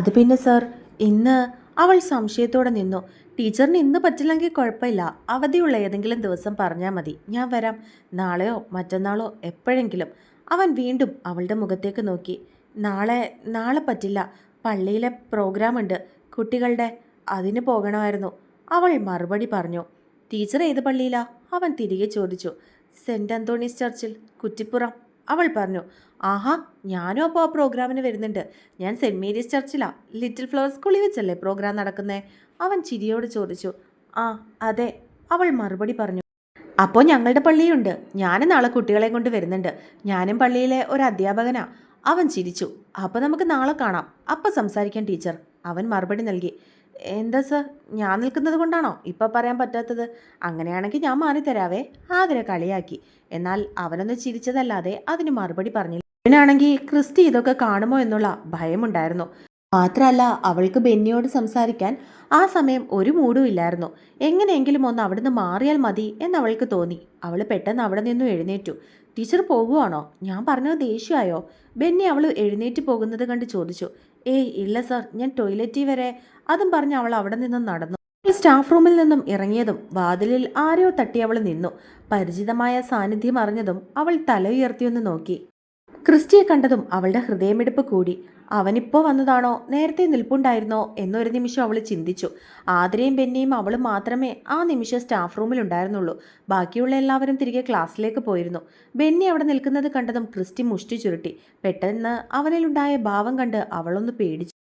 അത് പിന്നെ സർ, ഇന്ന് അവൾ സംശയത്തോടെ നിന്നു. ടീച്ചറിന് ഇന്ന് പറ്റില്ലെങ്കിൽ കുഴപ്പമില്ല, അവധിയുള്ള ഏതെങ്കിലും ദിവസം പറഞ്ഞാൽ മതി, ഞാൻ വരാം. നാളെയോ മറ്റന്നാളോ എപ്പോഴെങ്കിലും. അവൻ വീണ്ടും അവളുടെ മുഖത്തേക്ക് നോക്കി. നാളെ നാളെ പറ്റില്ല, പള്ളിയിലെ പ്രോഗ്രാം ഉണ്ട് കുട്ടികളുടെ, അതിന് പോകണമായിരുന്നു. അവൾ മറുപടി പറഞ്ഞു. ടീച്ചർ ഏത് പള്ളിയിലാ? അവൻ തിരികെ ചോദിച്ചു. സെൻറ് അന്തോണീസ് ചർച്ചിൽ, കുറ്റിപ്പുറം. അവൾ പറഞ്ഞു. ആഹാ, ഞാനും അപ്പോൾ ആ പ്രോഗ്രാമിന് വരുന്നുണ്ട്. ഞാൻ സെൻറ് മേരീസ് ചർച്ചിലാ. ലിറ്റിൽ ഫ്ലവർ സ്കൂളിൽ വെച്ചല്ലേ പ്രോഗ്രാം നടക്കുന്നേ? അവൻ ചിരിയോട് ചോദിച്ചു. ആ അതെ, അവൾ മറുപടി പറഞ്ഞു. അപ്പോൾ ഞങ്ങളുടെ പള്ളിയുണ്ട്, ഞാനും നാളെ കുട്ടികളെ കൊണ്ട് വരുന്നുണ്ട്. ഞാനും പള്ളിയിലെ ഒരു അധ്യാപകനാ. അവൻ ചിരിച്ചു. അപ്പോൾ നമുക്ക് നാളെ കാണാം, അപ്പം സംസാരിക്കാം ടീച്ചർ. അവൻ മറുപടി നൽകി. എന്താ സർ, ഞാൻ നിൽക്കുന്നത് കൊണ്ടാണോ ഇപ്പം പറയാൻ പറ്റാത്തത്? അങ്ങനെയാണെങ്കിൽ ഞാൻ മാറിത്തരാവേ. ആതിര കളിയാക്കി. എന്നാൽ അവനൊന്ന് ചിരിച്ചതല്ലാതെ അതിന് മറുപടി പറഞ്ഞില്ല. അവനാണെങ്കിൽ ക്രിസ്റ്റി ഇതൊക്കെ കാണുമോ എന്നുള്ള ഭയമുണ്ടായിരുന്നു. മാത്രമല്ല, അവൾക്ക് ബെന്നിയോട് സംസാരിക്കാൻ ആ സമയം ഒരു മൂഡും ഇല്ലായിരുന്നു. എങ്ങനെയെങ്കിലും ഒന്ന് അവിടുന്ന് മാറിയാൽ മതി എന്നവൾക്ക് തോന്നി. അവൾ പെട്ടെന്ന് അവിടെ നിന്നും എഴുന്നേറ്റു. ടീച്ചർ പോകുവാണോ? ഞാൻ പറഞ്ഞത് ദേഷ്യമായോ? ബെന്നി അവൾ എഴുന്നേറ്റ് പോകുന്നത് കണ്ട് ചോദിച്ചു. ഏയ് ഇല്ല സർ, ഞാൻ ടോയ്ലറ്റിൽ വരെ. അതും പറഞ്ഞ് അവൾ അവിടെ നിന്നും നടന്നു. സ്റ്റാഫ് റൂമിൽ നിന്നും ഇറങ്ങിയതും വാതിലിൽ ആരെയോ തട്ടി അവൾ നിന്നു. പരിചിതമായ സാന്നിധ്യം അറിഞ്ഞതും അവൾ തല ഉയർത്തിയൊന്ന് നോക്കി. ക്രിസ്റ്റിയെ കണ്ടതും അവളുടെ ഹൃദയമിടിപ്പ് കൂടി. അവനിപ്പോ വന്നതാണോ, നേരത്തെ നിൽപ്പുണ്ടായിരുന്നോ എന്നൊരു നിമിഷം അവൾ ചിന്തിച്ചു. ആതിരയും ബെന്നിയും അവളും മാത്രമേ ആ നിമിഷം സ്റ്റാഫ് റൂമിൽ ഉണ്ടായിരുന്നുള്ളൂ. ബാക്കിയുള്ള എല്ലാവരും തിരികെ ക്ലാസ്സിലേക്ക് പോയിരുന്നു. ബെന്നി അവിടെ നിൽക്കുന്നത് കണ്ടതും ക്രിസ്റ്റി മുഷ്ടി ചുരുട്ടി. പെട്ടെന്ന് അവനിലുണ്ടായ ഭാവം കണ്ട് അവളൊന്ന് പേടിച്ചു.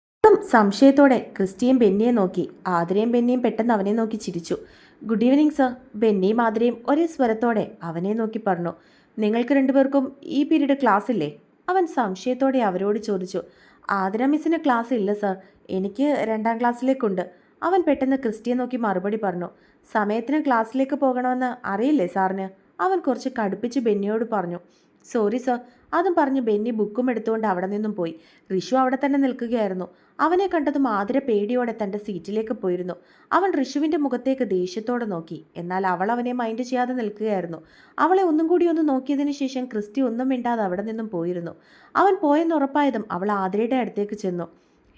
സംശയത്തോടെ ക്രിസ്റ്റിയും ബെന്നിയെ നോക്കി. ആതിരയും ബെന്നിയും പെട്ടെന്ന് അവനെ നോക്കി ചിരിച്ചു. Good evening sir. ബെന്നിയും ആതിരയും ഒരേ സ്വരത്തോടെ അവനെ നോക്കി പറഞ്ഞു. നിങ്ങൾക്ക് രണ്ടുപേർക്കും ഈ പീരീഡ് ക്ലാസ് ഇല്ലേ? അവൻ സംശയത്തോടെ അവരോട് ചോദിച്ചു. ആതിര മിസ്സിന് ക്ലാസ് ഇല്ല സർ, എനിക്ക് 2ാം ക്ലാസ്സിലേക്കുണ്ട്. അവൻ പെട്ടെന്ന് ക്രിസ്റ്റിയെ നോക്കി മറുപടി പറഞ്ഞു. സമയത്തിന് ക്ലാസ്സിലേക്ക് പോകണമെന്ന് അറിയില്ലേ സാറിന്? അവൻ കുറച്ച് കടുപ്പിച്ച് ബെന്നിയോട് പറഞ്ഞു. Sorry sir. അതും പറഞ്ഞ് ബെന്നി ബുക്കും എടുത്തുകൊണ്ട് അവിടെ നിന്നും പോയി. ഋഷു അവിടെ തന്നെ നിൽക്കുകയായിരുന്നു. അവനെ കണ്ടതും ആതിര പേടിയോടെ തൻ്റെ സീറ്റിലേക്ക് പോയിരുന്നു. അവൻ ഋഷുവിൻ്റെ മുഖത്തേക്ക് ദേഷ്യത്തോടെ നോക്കി. എന്നാൽ അവൾ അവനെ മൈൻഡ് ചെയ്യാതെ നിൽക്കുകയായിരുന്നു. അവളെ ഒന്നും കൂടി ഒന്ന് നോക്കിയതിന് ശേഷം ക്രിസ്റ്റി ഒന്നും മിണ്ടാതെ അവിടെ നിന്നും പോയിരുന്നു. അവൻ പോയെന്നുറപ്പായതും അവൾ ആതിരയുടെ അടുത്തേക്ക് ചെന്നു.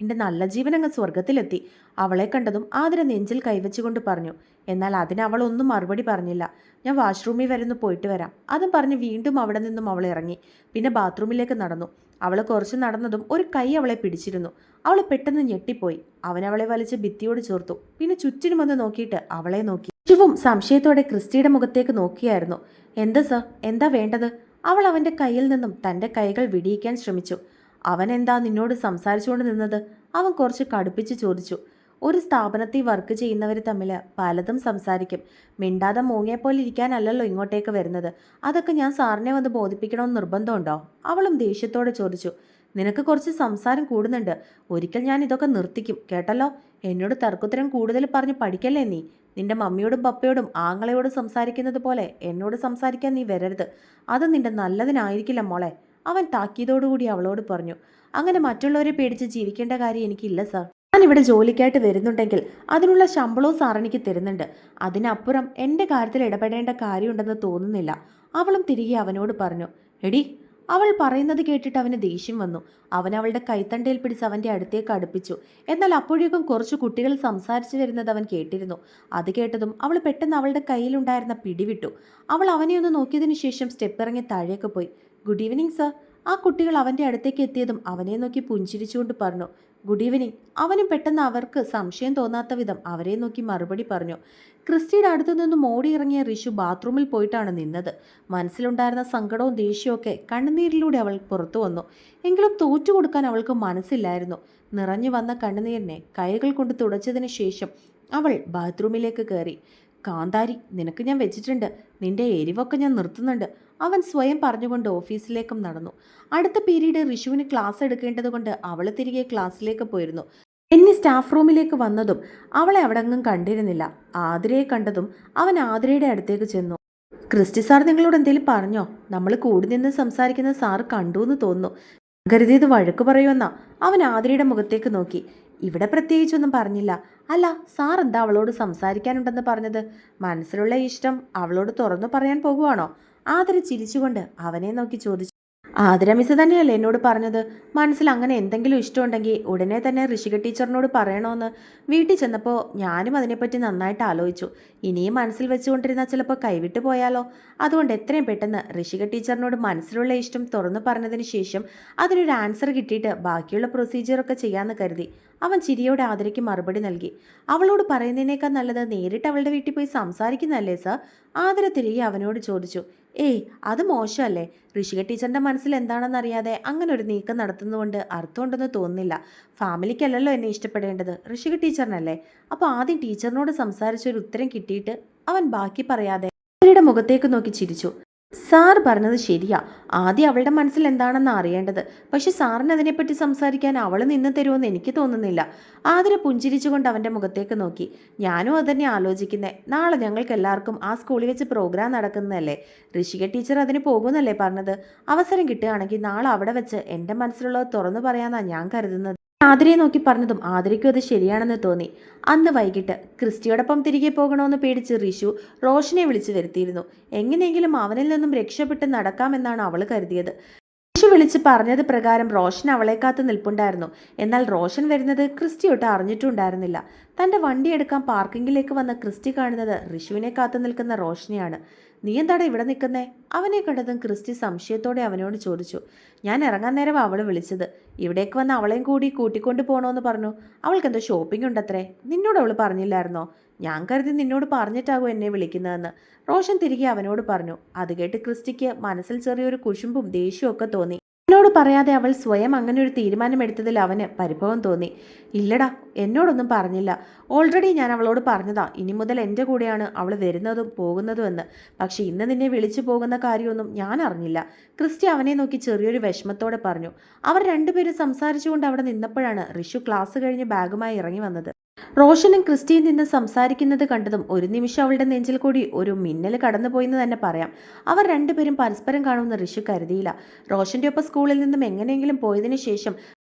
എൻ്റെ നല്ല ജീവനങ്ങ് സ്വർഗത്തിലെത്തി. അവളെ കണ്ടതും ആതിര നെഞ്ചിൽ കൈവച്ചുകൊണ്ട് പറഞ്ഞു. എന്നാൽ അതിന് അവൾ ഒന്നും മറുപടി പറഞ്ഞില്ല. ഞാൻ വാഷ്റൂമിൽ വരുന്നു, പോയിട്ട് വരാം. അതും പറഞ്ഞ് വീണ്ടും അവിടെ നിന്നും അവൾ ഇറങ്ങി. പിന്നെ ബാത്റൂമിലേക്ക് നടന്നു. അവൾ കുറച്ച് നടന്നതും ഒരു കൈ അവളെ പിടിച്ചിരുന്നു. അവൾ പെട്ടെന്ന് ഞെട്ടിപ്പോയി. അവൻ അവളെ വലിച്ച് ഭിത്തിയോട് ചേർത്തു. പിന്നെ ചുറ്റിനും വന്ന് നോക്കിയിട്ട് അവളെ നോക്കി. ശിവും സംശയത്തോടെ ക്രിസ്റ്റിയുടെ മുഖത്തേക്ക് നോക്കിയായിരുന്നു. എന്താ സർ, എന്താ വേണ്ടത്? അവൾ അവൻ്റെ കയ്യിൽ നിന്നും തൻ്റെ കൈകൾ വിടിയിക്കാൻ ശ്രമിച്ചു. അവൻ എന്താ നിന്നോട് സംസാരിച്ചുകൊണ്ട് നിന്നത്? അവൻ കുറച്ച് കടുപ്പിച്ച് ചോദിച്ചു. ഒരു സ്ഥാപനത്തിൽ വർക്ക് ചെയ്യുന്നവർ തമ്മിൽ പലതും സംസാരിക്കും. മിണ്ടാതെ മൂങ്ങിയെപ്പോലെ ഇരിക്കാനല്ലല്ലോ ഇങ്ങോട്ടേക്ക് വരുന്നത്. അതൊക്കെ ഞാൻ സാറിനെ വന്ന് ബോധിപ്പിക്കണമെന്ന് നിർബന്ധമുണ്ടോ? അവളും ദേഷ്യത്തോടെ ചോദിച്ചു. നിനക്ക് കുറച്ച് സംസാരം കൂടുന്നുണ്ട്. ഒരിക്കൽ ഞാൻ ഇതൊക്കെ നിർത്തിക്കും, കേട്ടല്ലോ. എന്നോട് തർക്കുത്തരം കൂടുതൽ പറഞ്ഞ് പഠിക്കല്ലേ നീ. നിന്റെ മമ്മിയോടും പപ്പയോടും ആങ്ങളയോടും സംസാരിക്കുന്നത് പോലെ എന്നോട് സംസാരിക്കാൻ നീ വരരുത്. അത് നിന്റെ നല്ലതിനായിരിക്കില്ല മോളെ. അവൻ താക്കീതോടുകൂടി അവളോട് പറഞ്ഞു. അങ്ങനെ മറ്റുള്ളവരെ പേടിച്ച് ജീവിക്കേണ്ട കാര്യം എനിക്കില്ല സാർ. ഞാൻ ഇവിടെ ജോലിക്കായിട്ട് വരുന്നുണ്ടെങ്കിൽ അതിനുള്ള ശമ്പളവും സാർ എനിക്ക് തരുന്നുണ്ട്. അതിനപ്പുറം എൻ്റെ കാര്യത്തിൽ ഇടപെടേണ്ട കാര്യമുണ്ടെന്ന് തോന്നുന്നില്ല. അവളും തിരികെ അവനോട് പറഞ്ഞു. എടി, അവൾ പറയുന്നത് കേട്ടിട്ട് അവന് ദേഷ്യം വന്നു. അവൻ അവളുടെ കൈത്തണ്ടയിൽ പിടിച്ച് അവൻ്റെ അടുത്തേക്ക് അടുപ്പിച്ചു. എന്നാൽ അപ്പോഴേക്കും കുറച്ച് കുട്ടികൾ സംസാരിച്ചു വരുന്നത് അവൻ കേട്ടിരുന്നു. അത് കേട്ടതും അവൾ പെട്ടെന്ന് അവളുടെ കയ്യിലുണ്ടായിരുന്ന പിടിവിട്ടു. അവൾ അവനെ ഒന്ന് നോക്കിയതിനു ശേഷം സ്റ്റെപ്പ് ഇറങ്ങി താഴേക്ക് പോയി. Good evening sir. ആ കുട്ടികൾ അവൻ്റെ അടുത്തേക്ക് എത്തിയതും അവനെ നോക്കി പുഞ്ചിരിച്ചുകൊണ്ട് പറഞ്ഞു. Good evening. അവനും പെട്ടെന്ന് അവർക്ക് സംശയം തോന്നാത്ത വിധം അവരെ നോക്കി മറുപടി പറഞ്ഞു. ക്രിസ്റ്റിയുടെ അടുത്തു നിന്നും ഓടിയിറങ്ങിയ ഋഷു ബാത്റൂമിൽ പോയിട്ടാണ് നിന്നത്. മനസ്സിലുണ്ടായിരുന്ന സങ്കടവും ദേഷ്യവും ഒക്കെ കണ്ണുനീരിലൂടെ അവൾ പുറത്തു വന്നു. എങ്കിലും തോറ്റുകൊടുക്കാൻ അവൾക്ക് മനസ്സില്ലായിരുന്നു. നിറഞ്ഞു വന്ന കണ്ണുനീരിനെ കൈകൾ കൊണ്ട് തുടച്ചതിന് ശേഷം അവൾ ബാത്റൂമിലേക്ക് കയറി. കാന്താരി, നിനക്ക് ഞാൻ വെച്ചിട്ടുണ്ട്. നിന്റെ എരിവൊക്കെ ഞാൻ നിർത്തുന്നുണ്ട്. അവൻ സ്വയം പറഞ്ഞുകൊണ്ട് ഓഫീസിലേക്കും നടന്നു. അടുത്ത പീരീഡ് ഋഷുവിന് ക്ലാസ് എടുക്കേണ്ടതുകൊണ്ട് അവൾ തിരികെ ക്ലാസ്സിലേക്ക് പോയിരുന്നു. ബെന്നി സ്റ്റാഫ് റൂമിലേക്ക് വന്നതും അവളെ അവിടെങ്ങും കണ്ടിരുന്നില്ല. ആതിരയെ കണ്ടതും അവൻ ആതിരയുടെ അടുത്തേക്ക് ചെന്നു. ക്രിസ്റ്റി സാർ നിങ്ങളോട് എന്തെങ്കിലും പറഞ്ഞോ? നമ്മൾ കൂടി നിന്ന് സംസാരിക്കുന്ന സാർ കണ്ടു എന്ന് തോന്നുന്നു. കരുതിയത് വഴക്ക് പറയുമെന്നാ. അവൻ ആതിരയുടെ മുഖത്തേക്ക് നോക്കി. ഇവിടെ പ്രത്യേകിച്ചൊന്നും പറഞ്ഞില്ല. അല്ല, സാർ എന്താ അവളോട് സംസാരിക്കാനുണ്ടെന്ന് പറഞ്ഞത്? മനസ്സിലുള്ള ഇഷ്ടം അവളോട് തുറന്നു പറയാൻ പോകുവാണോ? ആതിര ചിരിച്ചുകൊണ്ട് അവനെ നോക്കി ചോദിച്ചു. ആതിര മിസ് തന്നെയല്ലേ എന്നോട് പറഞ്ഞത് മനസ്സിൽ അങ്ങനെ എന്തെങ്കിലും ഇഷ്ടമുണ്ടെങ്കിൽ ഉടനെ തന്നെ ഋഷിക ടീച്ചറിനോട് പറയണമെന്ന്. വീട്ടിൽ ചെന്നപ്പോൾ ഞാനും അതിനെപ്പറ്റി നന്നായിട്ട് ആലോചിച്ചു. ഇനിയും മനസ്സിൽ വെച്ചുകൊണ്ടിരുന്നാൽ ചിലപ്പോൾ കൈവിട്ടു പോയാലോ. അതുകൊണ്ട് എത്രയും പെട്ടെന്ന് ഋഷിക ടീച്ചറിനോട് മനസ്സിലുള്ള ഇഷ്ടം തുറന്നു പറഞ്ഞതിന് ശേഷം അതിനൊരു ആൻസർ കിട്ടിയിട്ട് ബാക്കിയുള്ള പ്രൊസീജിയറൊക്കെ ചെയ്യാമെന്ന് കരുതി. അവൻ ചിരിയോടെ ആതിരയ്ക്ക് മറുപടി നൽകി. അവളോട് പറയുന്നതിനേക്കാൾ നല്ലത് നേരിട്ട് അവളുടെ വീട്ടിൽ പോയി സംസാരിക്കുന്നതല്ലേ സർ? ആതിര തിരികെ അവനോട് ചോദിച്ചു. ഏയ്, അത് മോശമല്ലേ? ഋഷിക ടീച്ചറിന്റെ മനസ്സിൽ എന്താണെന്നറിയാതെ അങ്ങനെ ഒരു നീക്കം നടത്തുന്നതുകൊണ്ട് അർത്ഥമുണ്ടെന്ന് തോന്നുന്നില്ല. ഫാമിലിക്കല്ലല്ലോ എന്നെ ഇഷ്ടപ്പെടേണ്ടത്, ഋഷിക ടീച്ചറിനല്ലേ. അപ്പോൾ ആദ്യം ടീച്ചറിനോട് സംസാരിച്ച ഒരു ഉത്തരം കിട്ടിയിട്ട് അവൻ ബാക്കി പറയാതെ അവരുടെ മുഖത്തേക്ക് നോക്കി ചിരിച്ചു. സാർ പറഞ്ഞത് ശരിയാ, ആദ്യം അവളുടെ മനസ്സിൽ എന്താണെന്ന് അറിയേണ്ടത്. പക്ഷെ സാറിന് അതിനെപ്പറ്റി സംസാരിക്കാൻ അവൾ നിന്ന് തരുമെന്ന് എനിക്ക് തോന്നുന്നില്ല. ആതിര പുഞ്ചിരിച്ചുകൊണ്ട് അവൻ്റെ മുഖത്തേക്ക് നോക്കി. ഞാനും അതുതന്നെ ആലോചിക്കുന്നേ. നാളെ ഞങ്ങൾക്ക് എല്ലാവർക്കും ആ സ്കൂളിൽ വെച്ച് പ്രോഗ്രാം നടക്കുന്നതല്ലേ. ഋഷിക ടീച്ചർ അതിന് പോകുന്നല്ലേ പറഞ്ഞത്. അവസരം കിട്ടുകയാണെങ്കിൽ നാളെ അവിടെ വെച്ച് എൻ്റെ മനസ്സിലുള്ളത് തുറന്നു പറയാമെന്നാണ് ഞാൻ കരുതുന്നത്. ആതിരയെ നോക്കി പറഞ്ഞതും ആതിരയ്ക്കും അത് ശരിയാണെന്ന് തോന്നി. അന്ന് വൈകിട്ട് ക്രിസ്റ്റിയോടൊപ്പം തിരികെ പോകണമെന്ന് പേടിച്ച് ഋഷു റോഷനെ വിളിച്ചു വരുത്തിയിരുന്നു. എങ്ങനെയെങ്കിലും അവനിൽ നിന്നും രക്ഷപ്പെട്ട് നടക്കാമെന്നാണ് അവൾ കരുതിയത്. ഋഷു വിളിച്ച് പറഞ്ഞത് പ്രകാരം റോഷൻ അവളെ കാത്ത് നിൽപ്പുണ്ടായിരുന്നു. എന്നാൽ റോഷൻ വരുന്നത് ക്രിസ്റ്റിയൊട്ട് അറിഞ്ഞിട്ടുണ്ടായിരുന്നില്ല. തൻ്റെ വണ്ടി എടുക്കാൻ പാർക്കിങ്ങിലേക്ക് വന്ന ക്രിസ്റ്റി കാണുന്നത് ഋഷുവിനെ കാത്തു നിൽക്കുന്ന റോഷനെയാണ്. നീ എന്താണ് ഇവിടെ നിൽക്കുന്നേ? അവനെ കണ്ടതും ക്രിസ്റ്റി സംശയത്തോടെ അവനോട് ചോദിച്ചു. ഞാൻ ഇറങ്ങാൻ നേരം അവൾ വിളിച്ചത്. ഇവിടേക്ക് വന്ന് അവളെയും കൂടി കൂട്ടിക്കൊണ്ട് പോകണമെന്ന് പറഞ്ഞു. അവൾക്കെന്തോ ഷോപ്പിംഗ് ഉണ്ടത്രേ. നിന്നോട് അവൾ പറഞ്ഞില്ലായിരുന്നോ? ഞാൻ കരുതി നിന്നോട് പറഞ്ഞിട്ടാകും എന്നെ വിളിക്കുന്നതെന്ന് റോഷൻ തിരികെ അവനോട് പറഞ്ഞു. അത് കേട്ട് ക്രിസ്റ്റിക്ക് മനസ്സിൽ ചെറിയൊരു കുശുമ്പും ദേഷ്യവും ഒക്കെ തോന്നി. എന്നോട് പറയാതെ അവൾ സ്വയം അങ്ങനെ ഒരു തീരുമാനമെടുത്തതിൽ അവന് പരിഭവം തോന്നി. ഇല്ലടാ, എന്നോടൊന്നും പറഞ്ഞില്ല. ഓൾറെഡി ഞാൻ അവളോട് പറഞ്ഞതാ ഇനി മുതൽ എൻ്റെ കൂടെയാണ് അവൾ വരുന്നതും പോകുന്നതും എന്ന്. പക്ഷെ ഇന്ന് നിന്നെ വിളിച്ചു പോകുന്ന കാര്യമൊന്നും ഞാൻ അറിഞ്ഞില്ല. ക്രിസ്റ്റി അവനെ നോക്കി ചെറിയൊരു വിഷമത്തോടെ പറഞ്ഞു. അവർ രണ്ടുപേരും സംസാരിച്ചുകൊണ്ട് അവിടെ നിന്നപ്പോഴാണ് ഋഷു ക്ലാസ് കഴിഞ്ഞ് ബാഗുമായി ഇറങ്ങി വന്നത്. റോഷനും ക്രിസ്റ്റിയും നിന്ന് സംസാരിക്കുന്നത് കണ്ടതും ഒരു നിമിഷം അവളുടെ നെഞ്ചിൽ കൂടി ഒരു മിന്നൽ കടന്നുപോയെന്ന് തന്നെ പറയാം. അവർ രണ്ടുപേരും പരസ്പരം കാണുമെന്ന് ഋഷു കരുതിയില്ല. റോഷന്റെ ഒപ്പം സ്കൂളിൽ നിന്നും എങ്ങനെയെങ്കിലും പോയതിനു ശേഷം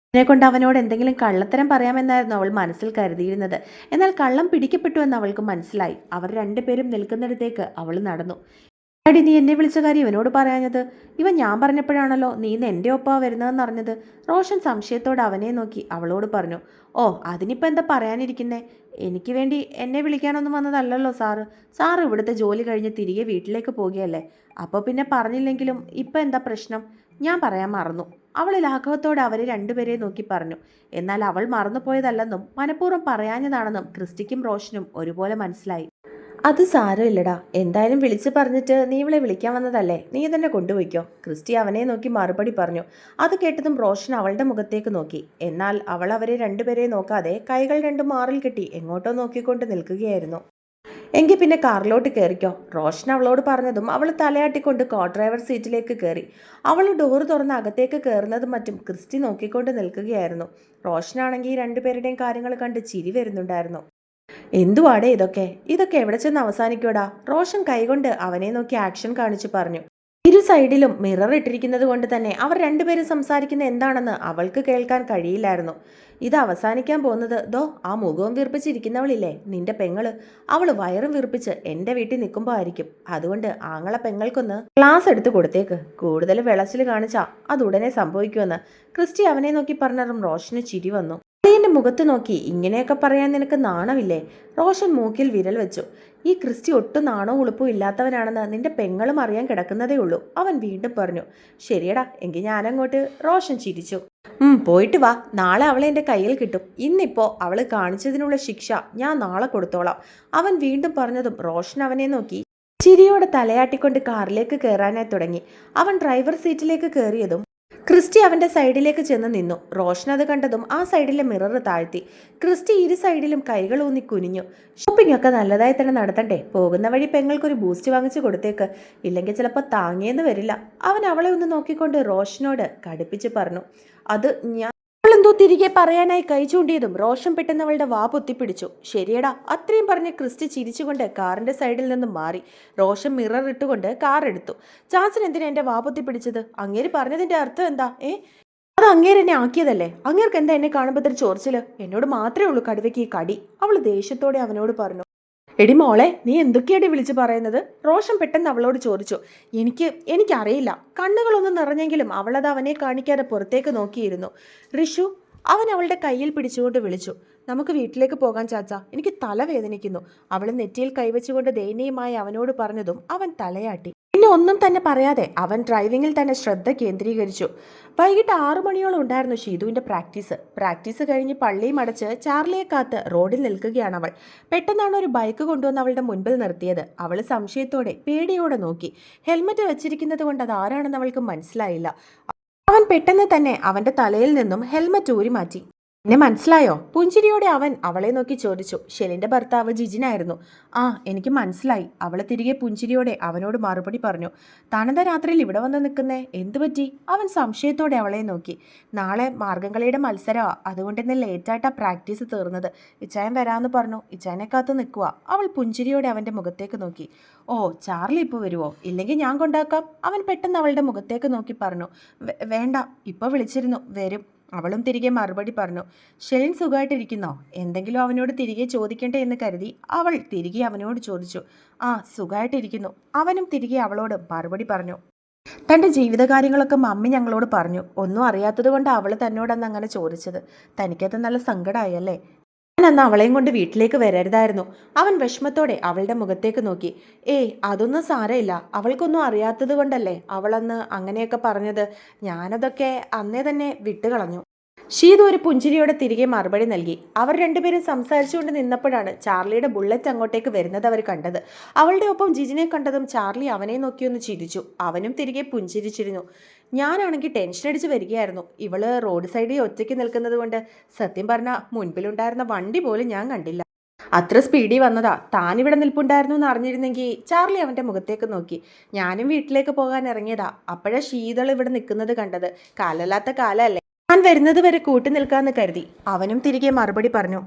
കൊണ്ട് അവനോട് എന്തെങ്കിലും കള്ളത്തരം പറയാമെന്നായിരുന്നു അവൾ മനസ്സിൽ കരുതിയിരുന്നത്. എന്നാൽ കള്ളം പിടിക്കപ്പെട്ടു എന്ന് അവൾക്ക് മനസ്സിലായി. അവർ രണ്ടുപേരും നിൽക്കുന്നിടത്തേക്ക് അവൾ നടന്നു. അടി, നീ എന്നെ വിളിച്ച കാര്യം ഇവനോട് പറയാഞ്ഞത്? ഇവൻ ഞാൻ പറഞ്ഞപ്പോഴാണല്ലോ നീ ഇന്ന് എൻ്റെ ഒപ്പാ വരുന്നതെന്ന് അറിഞ്ഞത്. റോഷൻ സംശയത്തോടെ അവനെ നോക്കി അവളോട് പറഞ്ഞു. ഓ, അതിനിപ്പോൾ എന്താ പറയാനിരിക്കുന്നേ? എനിക്ക് വേണ്ടി എന്നെ വിളിക്കാനൊന്നും വന്നതല്ലല്ലോ സാറ്. സാറ് ഇവിടുത്തെ ജോലി കഴിഞ്ഞ് തിരികെ വീട്ടിലേക്ക് പോകുകയല്ലേ. അപ്പോൾ പിന്നെ പറഞ്ഞില്ലെങ്കിലും ഇപ്പം എന്താ പ്രശ്നം? ഞാൻ പറയാൻ മറന്നു. അവൾ ലാഘവത്തോടെ അവരെ രണ്ടുപേരെയും നോക്കി പറഞ്ഞു. എന്നാൽ അവൾ മറന്നുപോയതല്ലെന്നും മനഃപൂർവ്വം പറയാഞ്ഞതാണെന്നും ക്രിസ്റ്റിക്കും റോഷനും ഒരുപോലെ മനസ്സിലായി. അത് സാരമില്ലടാ, എന്തായാലും വിളിച്ചു പറഞ്ഞിട്ട് നീ ഇവളെ വിളിക്കാൻ വന്നതല്ലേ, നീ തന്നെ കൊണ്ടുപോയിക്കോ. ക്രിസ്റ്റി അവനെ നോക്കി മറുപടി പറഞ്ഞു. അത് കേട്ടതും റോഷൻ അവളുടെ മുഖത്തേക്ക് നോക്കി. എന്നാൽ അവൾ അവരെ രണ്ടുപേരെയും നോക്കാതെ കൈകൾ രണ്ടും മാറിൽ കെട്ടി എങ്ങോട്ടോ നോക്കിക്കൊണ്ട് നിൽക്കുകയായിരുന്നു. എങ്കിൽ പിന്നെ കാറിലോട്ട് കയറിക്കോ. റോഷൻ അവളോട് പറഞ്ഞതും അവൾ തലയാട്ടിക്കൊണ്ട് കോ ഡ്രൈവർ സീറ്റിലേക്ക് കയറി. അവൾ ഡോറ് തുറന്ന് അകത്തേക്ക് കയറുന്നതും മറ്റും ക്രിസ്റ്റി നോക്കിക്കൊണ്ട് നിൽക്കുകയായിരുന്നു. റോഷനാണെങ്കിൽ രണ്ടുപേരുടെയും കാര്യങ്ങൾ കണ്ട് ചിരി വരുന്നുണ്ടായിരുന്നു. എന്തുവാടേ ഇതൊക്കെ? ഇതൊക്കെ എവിടെ ചെന്ന് അവസാനിക്കൂടാ? റോഷൻ കൈകൊണ്ട് അവനെ നോക്കി ആക്ഷൻ കാണിച്ചു പറഞ്ഞു. ഇരു സൈഡിലും മിറർ ഇട്ടിരിക്കുന്നത് കൊണ്ട് തന്നെ അവർ രണ്ടുപേരും സംസാരിക്കുന്ന എന്താണെന്ന് അവൾക്ക് കേൾക്കാൻ കഴിയില്ലായിരുന്നു. ഇത് അവസാനിക്കാൻ പോകുന്നത് ദോ ആ മുഖവും വീർപ്പിച്ചിരിക്കുന്നവളില്ലേ, നിന്റെ പെങ്ങള്. അവള് വയറും വീർപ്പിച്ച് എൻ്റെ വീട്ടിൽ നിൽക്കുമ്പോൾ ആയിരിക്കും. അതുകൊണ്ട് ആങ്ങളെ പെങ്ങൾക്കൊന്ന് ക്ലാസ് എടുത്ത് കൊടുത്തേക്ക്. കൂടുതൽ വിളച്ചിൽ കാണിച്ചാ അത് ഉടനെ സംഭവിക്കുമെന്ന് ക്രിസ്റ്റി അവനെ നോക്കി പറഞ്ഞതും റോഷന് ചിരി വന്നു. അളിയൻ്റെ മുഖത്ത് നോക്കി ഇങ്ങനെയൊക്കെ പറയാൻ നിനക്ക് നാണമില്ലേ? റോഷൻ മൂക്കിൽ വിരൽ വെച്ചു. ഈ ക്രിസ്റ്റി ഒട്ടും നാണോ ഉളുപ്പും ഇല്ലാത്തവനാണെന്ന് നിന്റെ പെങ്ങളും അറിയാൻ കിടക്കുന്നതേ ഉള്ളൂ. അവൻ വീണ്ടും പറഞ്ഞു. ശരിയടാ, എങ്കിൽ ഞാനങ്ങോട്ട്. റോഷൻ ചിരിച്ചു. പോയിട്ട് വാ. നാളെ അവളെ എൻ്റെ കയ്യിൽ കിട്ടും. ഇന്നിപ്പോൾ അവൾ കാണിച്ചതിനുള്ള ശിക്ഷ ഞാൻ നാളെ കൊടുത്തോളാം. അവൻ വീണ്ടും പറഞ്ഞതും റോഷൻ അവനെ നോക്കി ചിരിയോടെ തലയാട്ടിക്കൊണ്ട് കാറിലേക്ക് കയറാനായി തുടങ്ങി. അവൻ ഡ്രൈവർ സീറ്റിലേക്ക് കയറിയതും ക്രിസ്റ്റി അവൻ്റെ സൈഡിലേക്ക് ചെന്ന് നിന്നു. റോഷൻ അത് കണ്ടതും ആ സൈഡിലെ മിറർ താഴ്ത്തി. ക്രിസ്റ്റി ഇരു സൈഡിലും കൈകൾ ഊന്നി കുനിഞ്ഞു. ഷോപ്പിംഗ് ഒക്കെ നല്ലതായി തന്നെ നടത്തണ്ടേ. പോകുന്ന വഴി പെങ്ങൾക്കൊരു ബൂസ്റ്റ് വാങ്ങിച്ചു കൊടുത്തേക്ക്, ഇല്ലെങ്കിൽ ചിലപ്പോൾ താങ്ങിയെന്ന് വരില്ല. അവൻ അവളെ ഒന്ന് നോക്കിക്കൊണ്ട് റോഷനോട് കടുപ്പിച്ച് പറഞ്ഞു. അത് ഞാൻ അവളെന്തോ തിരികെ പറയാനായി കൈ ചൂണ്ടിയതും റോഷൻ പെട്ടെന്ന് അവളുടെ വാ പൊത്തിപ്പിടിച്ചു. ശരിയടാ, അത്രയും പറഞ്ഞ് ക്രിസ്റ്റി ചിരിച്ചുകൊണ്ട് കാറിന്റെ സൈഡിൽ നിന്നും മാറി. റോഷൻ മിറർ ഇട്ടുകൊണ്ട് കാർ എടുത്തു. ചാച്ചൻ എന്തിനാ എൻ്റെ വാ പൊത്തിപ്പിടിച്ചത്? അങ്ങേര് പറഞ്ഞതിൻ്റെ അർത്ഥം എന്താ? അത് അങ്ങേര് എന്നെ ആക്കിയതല്ലേ. അങ്ങേർക്ക് എന്താ എന്നെ കാണുമ്പോൾ ഇത്ര ചോർച്ചില്? എന്നോട് മാത്രമേ ഉള്ളൂ കടുവയ്ക്ക് ഈ കടി. അവൾ ദേഷ്യത്തോടെ അവനോട് പറഞ്ഞു. എടി മോളെ, നീ എന്തൊക്കെയാടി വിളിച്ചു പറയുന്നത്? റോഷൻ പെട്ടെന്ന് അവളോട് ചോദിച്ചു. എനിക്കറിയില്ല. കണ്ണുകളൊന്നും നിറഞ്ഞെങ്കിലും അവളത് അവനെ കാണിക്കാതെ പുറത്തേക്ക് നോക്കിയിരുന്നു. ഋഷു അവൻ അവളുടെ കയ്യിൽ പിടിച്ചുകൊണ്ട് വിളിച്ചു. നമുക്ക് വീട്ടിലേക്ക് പോകാൻ ചാച്ച, എനിക്ക് തലവേദനിക്കുന്നു. അവൾ നെറ്റിയിൽ കൈവച്ചുകൊണ്ട് ദയനീയമായി അവനോട് പറഞ്ഞതും അവൻ തലയാട്ടി. പിന്നെ ഒന്നും തന്നെ പറയാതെ അവൻ ഡ്രൈവിങ്ങിൽ തന്നെ ശ്രദ്ധ കേന്ദ്രീകരിച്ചു. വൈകിട്ട് 6 മണിയോളം ഉണ്ടായിരുന്നു ഷീതുവിൻ്റെ പ്രാക്ടീസ് കഴിഞ്ഞ് പള്ളിയും അടച്ച് ചാർലിയെ കാത്ത് റോഡിൽ നിൽക്കുകയാണ് അവൾ. പെട്ടെന്നാണ് ഒരു ബൈക്ക് കൊണ്ടുവന്ന് അവളുടെ മുൻപിൽ നിർത്തിയത്. അവൾ സംശയത്തോടെ പേടിയോടെ നോക്കി. ഹെൽമറ്റ് വെച്ചിരിക്കുന്നത് കൊണ്ട് അത് ആരാണെന്ന് അവൾക്ക് മനസ്സിലായില്ല. അവൻ പെട്ടെന്ന് തന്നെ അവൻ്റെ തലയിൽ നിന്നും ഹെൽമറ്റ് ഊരി മാറ്റി. എന്നെ മനസ്സിലായോ? പുഞ്ചിരിയോടെ അവൻ അവളെ നോക്കി ചോദിച്ചു. ഷെലിൻ്റെ ഭർത്താവ് ജിജിനായിരുന്നു. ആ, എനിക്ക് മനസ്സിലായി. അവൾ തിരികെ പുഞ്ചിരിയോടെ അവനോട് മറുപടി പറഞ്ഞു. താനെന്താ രാത്രിയിൽ ഇവിടെ വന്ന് നിൽക്കുന്നേ? എന്തുപറ്റി? അവൻ സംശയത്തോടെ അവളെ നോക്കി. നാളെ മാർഗംകളിയുടെ മത്സരമാണ്, അതുകൊണ്ട് ഇന്ന് ലേറ്റായിട്ടാണ് പ്രാക്ടീസ് തീർന്നത്. ഇച്ചായൻ വരാമെന്ന് പറഞ്ഞു. ഇച്ചായനെ കാത്ത് നിൽക്കുക. അവൾ പുഞ്ചിരിയോടെ അവൻ്റെ മുഖത്തേക്ക് നോക്കി. ഓ, ചാർലി ഇപ്പോൾ വരുമോ? ഇല്ലെങ്കിൽ ഞാൻ കൊണ്ടാക്കാം. അവൻ പെട്ടെന്ന് അവളുടെ മുഖത്തേക്ക് നോക്കി പറഞ്ഞു. വേണ്ട, ഇപ്പോൾ വിളിച്ചിരുന്നു, വരും. അവളും തിരികെ മറുപടി പറഞ്ഞു. ഷെലിൻ സുഖമായിട്ടിരിക്കുന്നോ? എന്തെങ്കിലും അവനോട് തിരികെ ചോദിക്കണ്ടേ എന്ന് കരുതി അവൾ തിരികെ അവനോട് ചോദിച്ചു. ആ, സുഖമായിട്ടിരിക്കുന്നു. അവനും തിരികെ അവളോട് മറുപടി പറഞ്ഞു. തൻ്റെ ജീവിതകാര്യങ്ങളൊക്കെ മമ്മി ഞങ്ങളോട് പറഞ്ഞു. ഒന്നും അറിയാത്തത് കൊണ്ട് അവൾ തന്നോടന്ന് അങ്ങനെ ചോദിച്ചത്. തനിക്കത് നല്ല സങ്കടമായല്ലേ? ഞാനന്ന് അവളെയും കൊണ്ട് വീട്ടിലേക്ക് വരരുതായിരുന്നു. അവൻ വിഷമത്തോടെ അവളുടെ മുഖത്തേക്ക് നോക്കി. ഏയ്, അതൊന്നും സാരമില്ല. അവൾക്കൊന്നും അറിയാത്തത് കൊണ്ടല്ലേ അവളന്ന് അങ്ങനെയൊക്കെ പറഞ്ഞത്. ഞാനതൊക്കെ അന്നേ തന്നെ വിട്ടുകളഞ്ഞു. ഷീതു ഒരു പുഞ്ചിരിയോടെ തിരികെ മറുപടി നൽകി. അവർ രണ്ടുപേരും സംസാരിച്ചുകൊണ്ട് നിന്നപ്പോഴാണ് ചാർലിയുടെ ബുള്ളറ്റ് അങ്ങോട്ടേക്ക് വരുന്നത് അവർ കണ്ടത്. അവളുടെ ഒപ്പം ജിജിനെ കണ്ടതും ചാർലി അവനെ നോക്കിയൊന്ന് ചിരിച്ചു. അവനും തിരികെ പുഞ്ചിരിച്ചിരുന്നു. ഞാനാണെങ്കിൽ ടെൻഷൻ അടിച്ച് വരികയായിരുന്നു. ഇവള് റോഡ് സൈഡിൽ ഒറ്റയ്ക്ക് നിൽക്കുന്നത് കൊണ്ട് സത്യം പറഞ്ഞാൽ മുൻപിലുണ്ടായിരുന്ന വണ്ടി പോലും ഞാൻ കണ്ടില്ല. അത്ര സ്പീഡിൽ വന്നതാ. താനിവിടെ നിൽപ്പുണ്ടായിരുന്നു എന്ന് അറിഞ്ഞിരുന്നെങ്കിൽ. ചാർലി അവൻ്റെ മുഖത്തേക്ക് നോക്കി. ഞാനും വീട്ടിലേക്ക് പോകാൻ ഇറങ്ങിയതാ. അപ്പോഴാ ശീതൾ ഇവിടെ നിൽക്കുന്നത് കണ്ടത്. കാലല്ലാത്ത കാലല്ലേ, ഞാൻ വരുന്നത് വരെ കൂട്ടി നിൽക്കാമെന്ന് കരുതി. അവനും തിരികെ മറുപടി പറഞ്ഞു.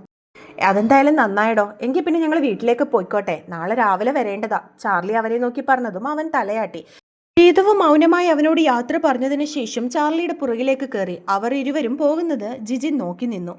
അതെന്തായാലും നന്നായിടോ. എങ്കിൽ പിന്നെ ഞങ്ങൾ വീട്ടിലേക്ക് പോയിക്കോട്ടെ. നാളെ രാവിലെ വരേണ്ടതാ. ചാർലി അവനെ നോക്കി പറഞ്ഞതും അവൻ തലയാട്ടി. ഗീതവും മൗനമായി അവനോട് യാത്ര പറഞ്ഞതിന് ശേഷം ചാർലിയുടെ പുറകിലേക്ക് കയറി. അവർ ഇരുവരും പോകുന്നത് ജിജിൻ നോക്കി നിന്നു.